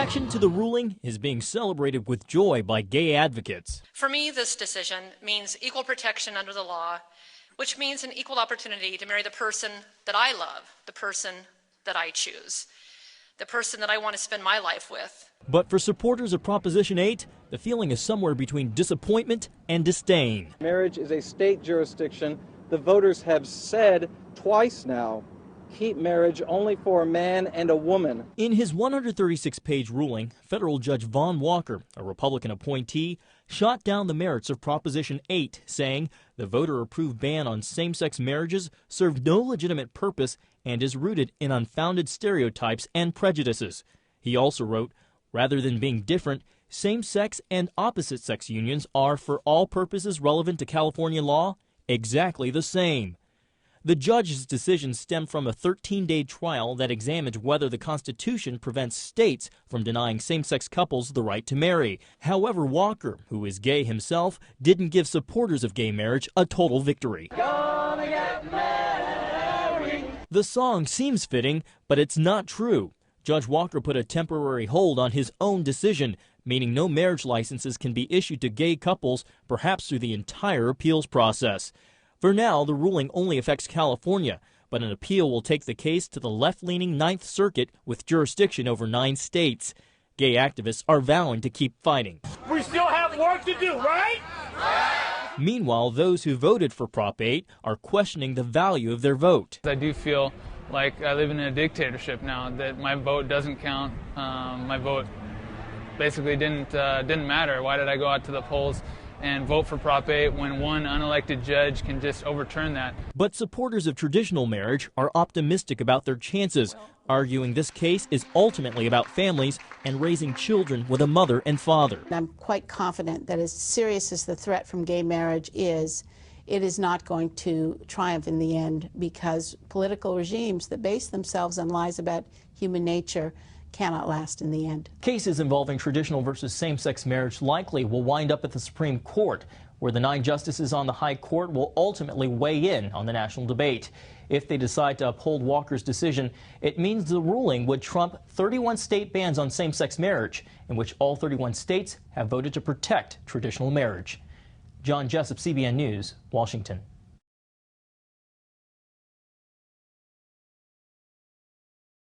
reaction to the ruling is being celebrated with joy by gay advocates. For me, this decision means equal protection under the law, which means an equal opportunity to marry the person that I love, the person that I choose, the person that I want to spend my life with. But for supporters of Proposition 8, the feeling is somewhere between disappointment and disdain. Marriage is a state jurisdiction. The voters have said twice now, keep marriage only for a man and a woman. In his 136-page ruling, federal Judge Vaughn Walker, a Republican appointee, shot down the merits of Proposition 8, saying the voter-approved ban on same-sex marriages served no legitimate purpose and is rooted in unfounded stereotypes and prejudices. He also wrote, rather than being different, same-sex and opposite-sex unions are, for all purposes relevant to California law, exactly the same. The judge's decision stemmed from a 13-day trial that examined whether the Constitution prevents states from denying same-sex couples the right to marry. However, Walker, who is gay himself, didn't give supporters of gay marriage a total victory. Gonna get married. The song seems fitting, but it's not true. Judge Walker put a temporary hold on his own decision, meaning no marriage licenses can be issued to gay couples, perhaps through the entire appeals process. For now, the ruling only affects California, but an appeal will take the case to the left-leaning Ninth Circuit with jurisdiction over 9 states. Gay activists are vowing to keep fighting. We still have work to do, right? Meanwhile, those who voted for Prop 8 are questioning the value of their vote. I do feel like I live in a dictatorship now, that my vote doesn't count. My vote basically didn't matter. Why did I go out to the polls and vote for Prop 8 when one unelected judge can just overturn that? But supporters of traditional marriage are optimistic about their chances, arguing this case is ultimately about families and raising children with a mother and father. I'm quite confident that as serious as the threat from gay marriage is, it is not going to triumph in the end, because political regimes that base themselves on lies about human nature cannot last in the end. Cases involving traditional versus same-sex marriage likely will wind up at the Supreme Court, where the 9 justices on the High Court will ultimately weigh in on the national debate. If they decide to uphold Walker's decision, it means the ruling would trump 31 state bans on same-sex marriage, in which all 31 states have voted to protect traditional marriage. John Jessup, CBN News, Washington.